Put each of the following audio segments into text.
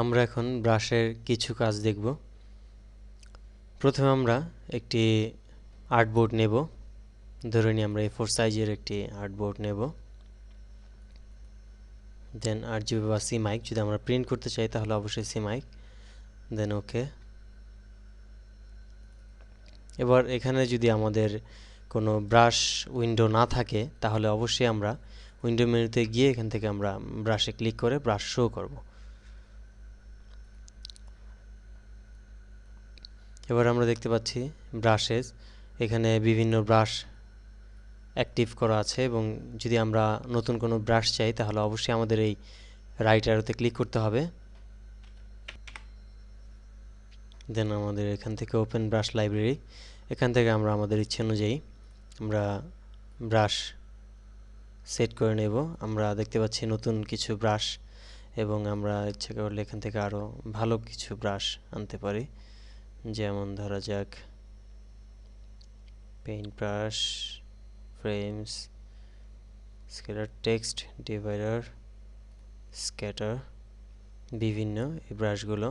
আমরা এখন ব্রাশের কিছু কাজ দেখব। প্রথমে আমরা একটি আর্টবোর্ড নেব। ধরে নিই আমরা A4 সাইজের একটি আর্টবোর্ড নেব। দেন RGB বা CMYK, যদি আমরা প্রিন্ট করতে চাই তাহলে অবশ্যই CMYK, দেন ওকে। এবার এখানে যদি আমাদের কোনো ব্রাশ উইন্ডো না থাকে তাহলে অবশ্যই আমরা উইন্ডো মেনুতে গিয়ে এখান থেকে আমরা ব্রাশে ক্লিক করে ব্রাশ শো করব। এবার আমরা দেখতে পাচ্ছি ব্রাশেস, এখানে বিভিন্ন ব্রাশ অ্যাক্টিভ করা আছে এবং যদি আমরা নতুন কোনো ব্রাশ চাই তাহলে অবশ্যই আমাদের এই রাইট অ্যারোতে ক্লিক করতে হবে। দেন আমাদের এখান থেকে ওপেন ব্রাশ লাইব্রেরি, এখান থেকে আমরা আমাদের ইচ্ছে অনুযায়ী আমরা ব্রাশ সেট করে নেব। আমরা দেখতে পাচ্ছি নতুন কিছু ব্রাশ এবং আমরা ইচ্ছে করলে এখান থেকে আরও ভালো কিছু ব্রাশ আনতে পারি, যেমন ধরা যাক paint brush, frames, scalar text, divider, scatter, বিভিন্ন এই ব্রাশগুলো।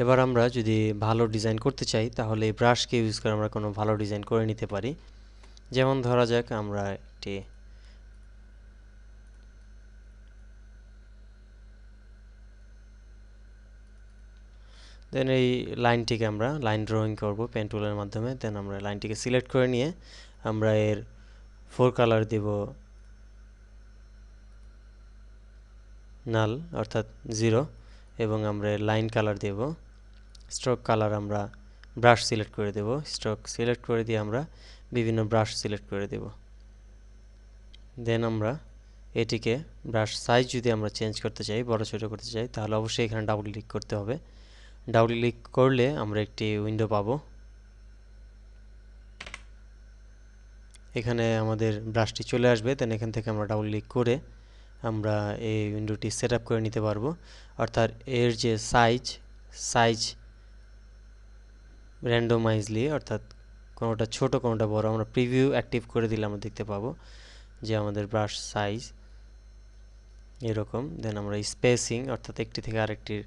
এবার আমরা যদি ভালো ডিজাইন করতে চাই তাহলে এই ব্রাশকে ইউজ করে আমরা কোনো ভালো ডিজাইন করে নিতে পারি। যেমন ধরা যাক আমরা একটি দেন এই লাইনটিকে আমরা লাইন ড্রয়িং করব পেন টুলের মাধ্যমে। দেন আমরা লাইনটিকে সিলেক্ট করে নিয়ে আমরা এর ফোর কালার দেব নাল অর্থাৎ 0 এবং আমরা এর লাইন কালার দেব স্ট্রোক কালার। আমরা ব্রাশ সিলেক্ট করে দেব, স্ট্রোক সিলেক্ট করে দিয়ে আমরা বিভিন্ন ব্রাশ সিলেক্ট করে দেব। দেন আমরা এটিকে ব্রাশ সাইজ যদি আমরা চেঞ্জ করতে চাই, বড় ছোট করতে চাই, তাহলে অবশ্যই এখানে ডাবল ক্লিক করতে হবে। ডাবল ক্লিক করলে আমরা একটি উইন্ডো পাবো। এখানে আমাদের ব্রাশটি চলে আসবে। দেন এখান থেকে আমরা ডাবল ক্লিক করে আমরা এই উইন্ডোটি সেট আপ করে নিতে পারবো। অর্থাৎ এর যে সাইজ র্যান্ডমাইজলি, অর্থাৎ কোনোটা ছোট কোনোটা বড় আমরা প্রিভিউ অ্যাক্টিভ করে দিলে আমরা দেখতে পাবো যে আমাদের ব্রাশ সাইজ এরকম। দেন আমরা স্পেসিং, অর্থাৎ একটি থেকে আরেকটির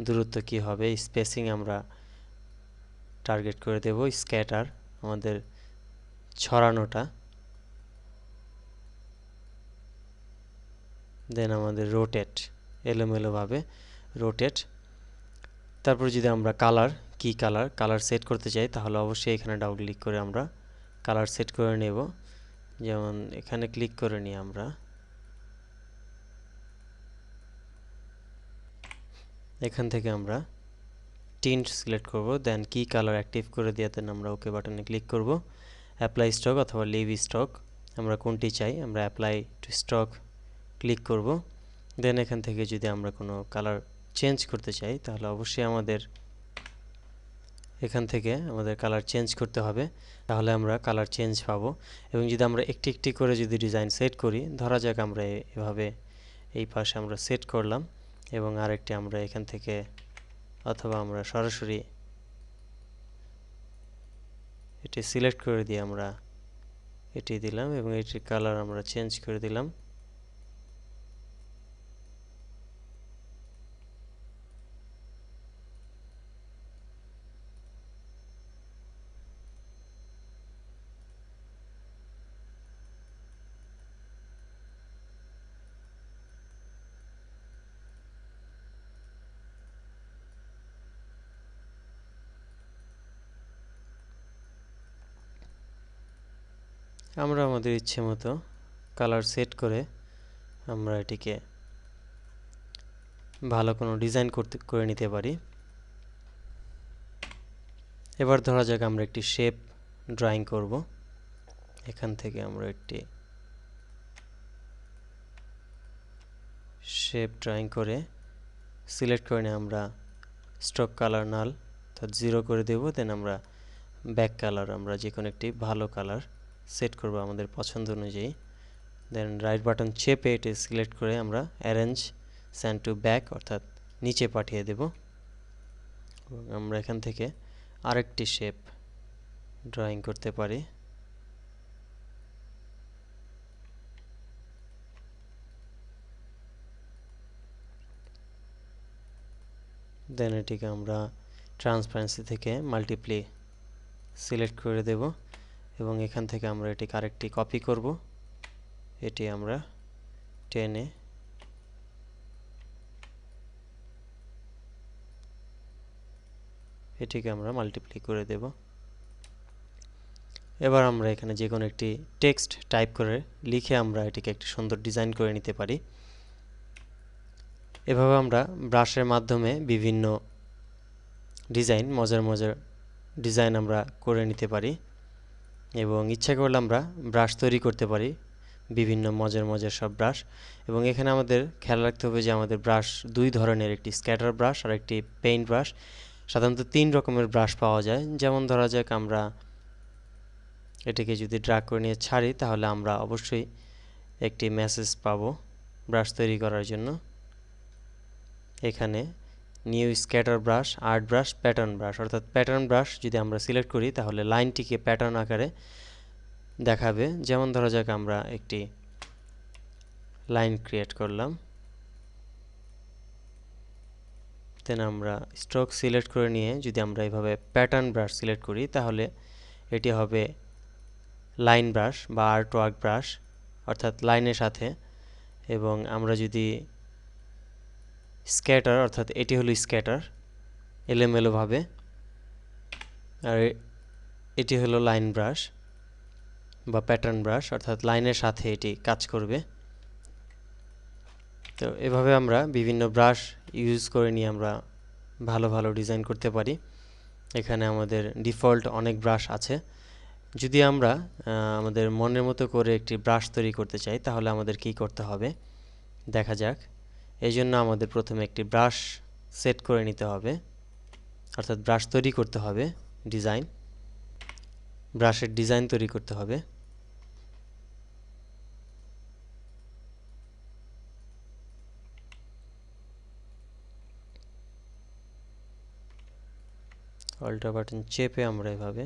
দূরত্ব কি হবে, স্পেসিং আমরা টার্গেট করে দেব। স্ক্যাটার আমাদের ছড়ানোটা। দেন আমাদের রোটেট, এলোমেলোভাবে রোটেট। তারপর যদি আমরা কালার সেট করতে চাই তাহলে অবশ্যই এখানে ডাবল ক্লিক করে আমরা কালার সেট করে নেব। যেমন এখানে ক্লিক করে নিই আমরা এখান থেকে আমরা টিন্ট সিলেক্ট করব। দেন কি কালার অ্যাক্টিভ করে দিয়ে দেন আমরা ওকে বাটনে ক্লিক করব। অ্যাপ্লাই স্টক অথবা লিভ স্টক আমরা কোনটি চাই, আমরা অ্যাপ্লাই টু স্টক ক্লিক করব। দেন এখান থেকে যদি আমরা কোনো কালার চেঞ্জ করতে চাই তাহলে অবশ্যই আমাদের এখান থেকে আমাদের কালার চেঞ্জ করতে হবে, তাহলে আমরা কালার চেঞ্জ পাবো। এবং যদি আমরা একটি একটি করে যদি ডিজাইন সেট করি, ধরা যাক আমরা এভাবে এই পাশে আমরা সেট করলাম এবং আরেকটি আমরা এখান থেকে অথবা আমরা সরাসরি এটি সিলেক্ট করে দিয়ে আমরা এটি দিলাম এবং এটির কালার আমরা চেঞ্জ করে দিলাম। আমরা আমাদের ইচ্ছে মতো কালার সেট করে আমরা এটিকে ভালো কোনো ডিজাইন করে নিতে পারি। এবার ধরা যাক আমরা একটি শেপ ড্রয়িং করব। এখান থেকে আমরা একটি শেপ ড্রয়িং করে সিলেক্ট করে নিয়ে আমরা স্ট্রোক কালার নাল অর্থাৎ 0 করে দেব। দেন আমরা ব্যাক কালার আমরা যে কোনো একটি ভালো কালার সেট করব আমাদের পছন্দ অনুযায়ী। দেন রাইট বাটন চেপে এটি সিলেক্ট করে আমরা অ্যারেঞ্জ সেন্ড টু ব্যাক অর্থাৎ নিচে পাঠিয়ে দেব। এবং আমরা এখান থেকে আরেকটি শেপ ড্রয়িং করতে পারি। দেন এটিকে আমরা ট্রান্সপারেন্সি থেকে মাল্টিপ্লি সিলেক্ট করে দেব এবং এখান থেকে আমরা এটিকে আরেকটি কপি করব। এটি আমরা টেনে এটিকে আমরা মাল্টিপ্লাই করে দেব। এবার আমরা এখানে যে কোনো একটি টেক্সট টাইপ করে লিখে আমরা এটিকে একটি সুন্দর ডিজাইন করে নিতে পারি। এভাবে আমরা ব্রাশের মাধ্যমে বিভিন্ন ডিজাইন মজার মজার ডিজাইন আমরা করে নিতে পারি এবং ইচ্ছা করলে আমরা ব্রাশ তৈরি করতে পারি, বিভিন্ন মজার মজার সব ব্রাশ। এবং এখানে আমাদের খেয়াল রাখতে হবে যে আমাদের ব্রাশ দুই ধরনের, একটি স্ক্যাটার ব্রাশ আর একটি পেইন্ট ব্রাশ। সাধারণত 3 রকমের ব্রাশ পাওয়া যায়। যেমন ধরা যাক আমরা এটিকে যদি ড্র্যাগ করে নিয়ে ছাড়ি তাহলে আমরা অবশ্যই একটি মেসেজ পাবো ব্রাশ তৈরি করার জন্য। এখানে new scatter brush, art brush, pattern brush, অর্থাৎ প্যাটার্ন ব্রাশ যদি আমরা সিলেক্ট করি তাহলে লাইনটিকে প্যাটার্ন আকারে দেখাবে। যেমন ধরা যাক আমরা একটি লাইন ক্রিয়েট করলাম, দেন আমরা স্ট্রোক সিলেক্ট করে নিয়ে যদি আমরা এইভাবে প্যাটার্ন ব্রাশ সিলেক্ট করি তাহলে এটি হবে লাইন ব্রাশ বা আর্ট ওয়ার্ক ব্রাশ, অর্থাৎ লাইনের সাথে। এবং আমরা যদি স্ক্যাটার, অর্থাৎ এটি হলো স্ক্যাটার এলোমেলোভাবে, আর এটি হলো লাইন ব্রাশ বা প্যাটার্ন ব্রাশ, অর্থাৎ লাইনের সাথে এটি কাজ করবে। তো এভাবে আমরা বিভিন্ন ব্রাশ ইউজ করে নিয়ে আমরা ভালো ভালো ডিজাইন করতে পারি। এখানে আমাদের ডিফল্ট অনেক ব্রাশ আছে। যদি আমরা আমাদের মনের মতো করে একটি ব্রাশ তৈরি করতে চাই তাহলে আমাদের কি করতে হবে দেখা যাক। এই জন্য আমাদের প্রথমে একটি ব্রাশ সেট করে নিতে হবে, অর্থাৎ ব্রাশ তৈরি করতে হবে, ব্রাশের ডিজাইন তৈরি করতে হবে। অল্টার বাটন চেপে আমরা এভাবে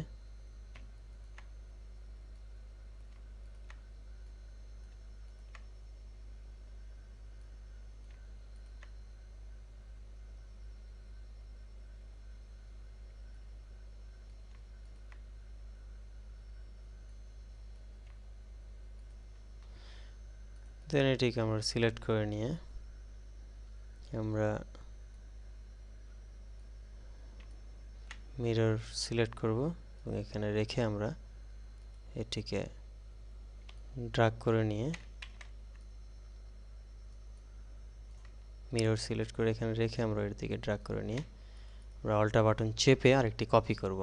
দেন এটিকে আমরা সিলেক্ট করে নিয়ে আমরা মিরর সিলেক্ট করব এবং এখানে রেখে আমরা এটিকে ড্র্যাগ করে নিয়ে মিরর সিলেক্ট করে এখানে রেখে আমরা এর দিকে ড্র্যাগ করে নিয়ে আমরা অল্টার বাটন চেপে আরেকটি কপি করব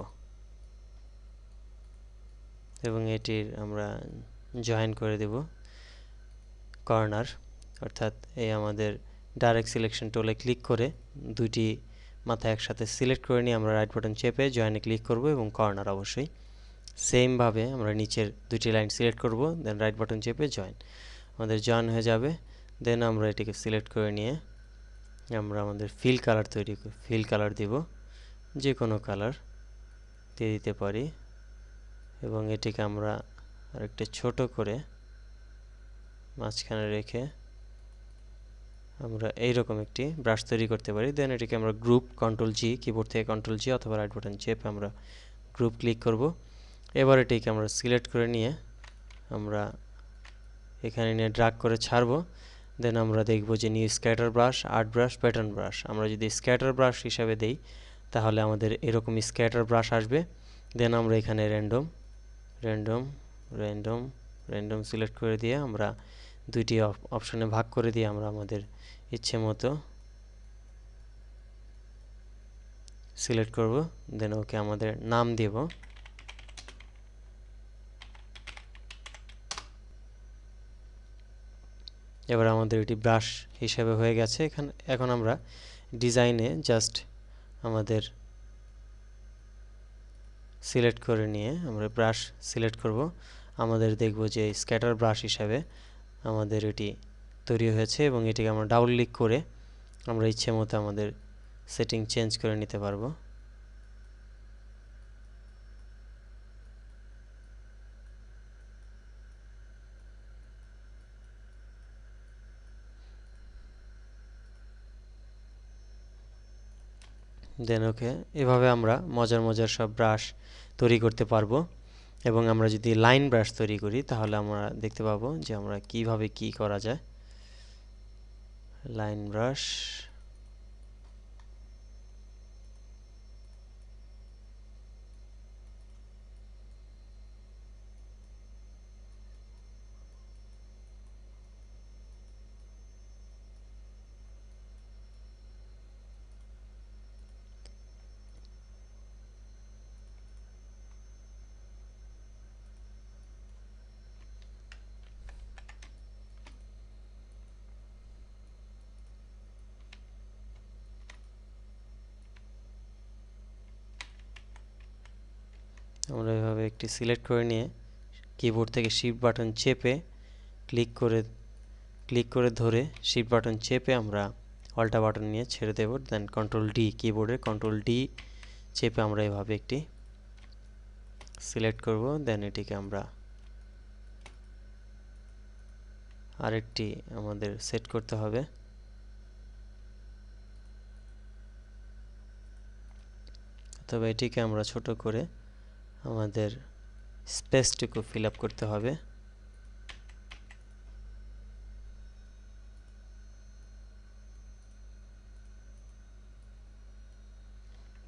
এবং এটির আমরা জয়েন করে দেব কর্নার। অর্থাৎ এই আমাদের ডাইরেক্ট সিলেকশন টুলে ক্লিক করে দুইটি মাথা একসাথে সিলেক্ট করে নিয়ে আমরা রাইট বাটন চেপে জয়েনে ক্লিক করব এবং কর্নার অবশ্যই সেম ভাবে আমরা নিচের দুটি লাইন সিলেক্ট করব, দেন রাইট বাটন চেপে জয়েন, আমাদের জয়েন হয়ে যাবে। দেন আমরা এটিকে সিলেক্ট করে নিয়ে আমরা আমাদের ফিল কালার দিব, যে কোনো কালার দিয়ে দিতে পারি এবং এটিকে আমরা আরেকটু ছোট করে মাঝখানে রেখে আমরা এইরকম একটি ব্রাশ তৈরি করতে পারি। দেন এটিকে আমরা গ্রুপ কন্ট্রোল জি, কিবোর্ড থেকে কন্ট্রোল জি অথবা রাইট বাটন চেপে আমরা গ্রুপ ক্লিক করব। এবার এটিকে আমরা সিলেক্ট করে নিয়ে আমরা এখানে নিয়ে ড্র্যাগ করে ছাড়ব। দেন আমরা দেখব যে new scatter brush, art brush, pattern brush. আমরা যদি স্ক্যাটার ব্রাশ হিসাবে দেই তাহলে আমাদের এরকম স্ক্যাটার ব্রাশ আসবে। দেন আমরা এখানে র্যান্ডম সিলেক্ট করে দিয়ে আমরা দুইটি অপশনে ভাগ করে দিয়ে আমরা আমাদের ইচ্ছে মতো সিলেক্ট করব। দেন ওকে আমাদের নাম দেব। এবার আমাদের এটি ব্রাশ হিসেবে হয়ে গেছে। এখন আমরা ডিজাইনে জাস্ট আমাদের সিলেক্ট করে নিয়ে আমরা ব্রাশ সিলেক্ট করব। আমাদের দেখব যে স্ক্যাটার ব্রাশ হিসাবে আমাদের এটি তৈরি হয়েছে এবং এটিকে আমরা ডাবল ক্লিক করে আমরা ইচ্ছে মতো আমাদের সেটিং চেঞ্জ করে নিতে পারবো। দেন ওকে। এভাবে আমরা মজার মজার সব ব্রাশ তৈরি করতে পারবো। এবং আমরা যদি লাইন ব্রাশ তৈরি করি তাহলে আমরা দেখতে পাবো যে আমরা কিভাবে কি করা যায়। লাইন ব্রাশ, আমরা এভাবে একটি সিলেক্ট করে নিয়ে কিবোর্ড থেকে শিফট বাটন চেপে ক্লিক করে ধরে শিফট বাটন চেপে আমরা অল্টা বাটন নিয়ে ছেড়ে দেব। দেন কন্ট্রোল ডি, কিবোর্ডের কন্ট্রোল ডি চেপে আমরা এভাবে একটি সিলেক্ট করব। দেন এটিকে আমরা আরেকটি আমাদের সেট করতে হবে। তবে এটিকে আমরা ছোট করে আমাদের স্পেসটুকু ফিল আপ করতে হবে।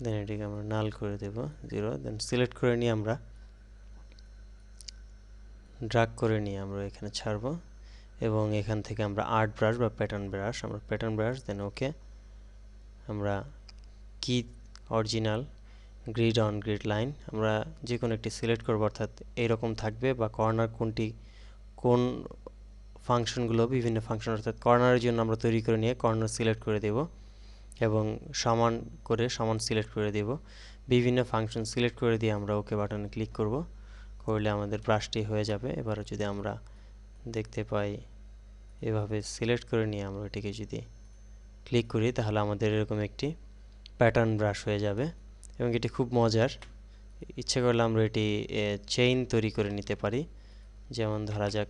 দেন এটিকে আমরা নাল করে দেব 0। দেন সিলেক্ট করে নিয়ে আমরা ড্র্যাগ করে নিয়ে আমরা এখানে ছাড়ব এবং এখান থেকে আমরা আর্ট ব্রাশ বা প্যাটার্ন ব্রাশ, আমরা প্যাটার্ন ব্রাশ, দেন ওকে। আমরা কি original grid on grid line আমরা যে কোনো একটি সিলেক্ট করব, অর্থাৎ এইরকম থাকবে বা কর্নার কোন ফাংশনগুলো বিভিন্ন ফাংশন, অর্থাৎ কর্নারের জন্য আমরা তৈরি করে নিয়ে কর্নার সিলেক্ট করে দেব এবং সমান সিলেক্ট করে দেব। বিভিন্ন ফাংশন সিলেক্ট করে দিয়ে আমরা ওকে বাটনে ক্লিক করব। করলে আমাদের ব্রাশটি হয়ে যাবে। এবারে যদি আমরা দেখতে পাই এভাবে সিলেক্ট করে নিয়ে আমরা এটিকে যদি ক্লিক করি তাহলে আমাদের এরকম একটি প্যাটার্ন ব্রাশ হয়ে যাবে এবং এটি খুব মজার। ইচ্ছে করলে আমরা এটি চেইন তৈরি করে নিতে পারি। যেমন ধরা যাক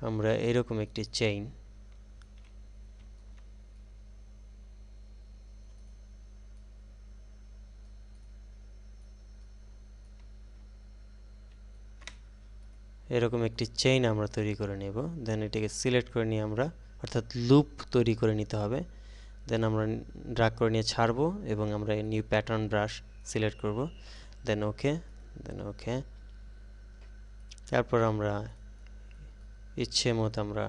আমরা এরকম একটি চেইন আমরা তৈরি করে নেব। দেন এটিকে সিলেক্ট করে নিয়ে আমরা, অর্থাৎ লুপ তৈরি করে নিতে হবে। দেন আমরা ড্র্যাগ করে নিয়ে ছাড়বো এবং আমরা নিউ প্যাটার্ন ব্রাশ সিলেক্ট করব। দেন ওকে, তারপর আমরা ইচ্ছে মতো আমরা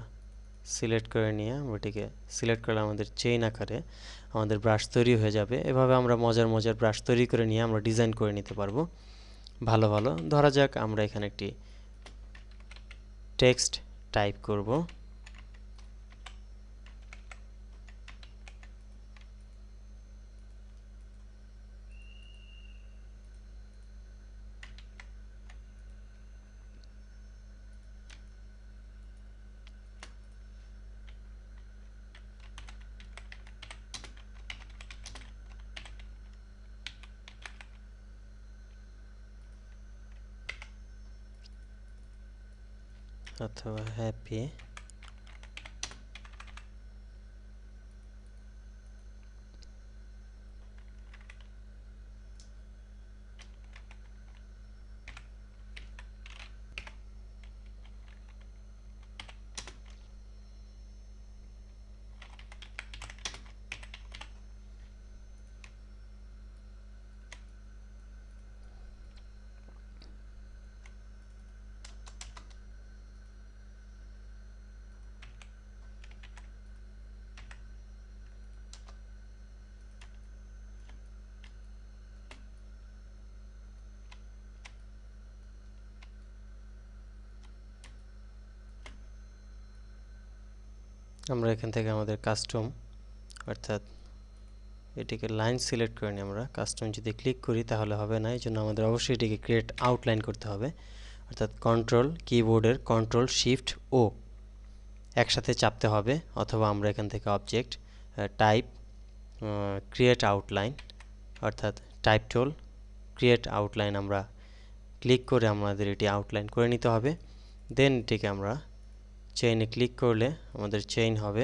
সিলেক্ট করে নিয়ে আমরা এটিকে সিলেক্ট করলে আমাদের চেইন আকারে আমাদের ব্রাশ তৈরি হয়ে যাবে। এভাবে আমরা মজার ব্রাশ তৈরি করে নিয়ে আমরা ডিজাইন করে নিতে পারবো ভালো। ধরা যাক আমরা এখানে একটি টেক্সট টাইপ করব। অথবা হ্যাপি। আমরা এখান থেকে আমাদের কাস্টম, অর্থাৎ এটিকে লাইন সিলেক্ট করে নিই। আমরা কাস্টম যদি ক্লিক করি তাহলে হবে না, এই জন্য আমাদের অবশ্যই এটিকে ক্রিয়েট আউটলাইন করতে হবে। অর্থাৎ কিবোর্ডের কন্ট্রোল শিফট ও একসাথে চাপতে হবে, অথবা আমরা এখান থেকে অবজেক্ট টাইপ ক্রিয়েট আউটলাইন, অর্থাৎ টাইপ টুল ক্রিয়েট আউটলাইন আমরা ক্লিক করে আমাদের এটি আউটলাইন করে নিতে হবে। দেন এটিকে আমরা চেইনে ক্লিক করলে আমাদের চেইন হবে।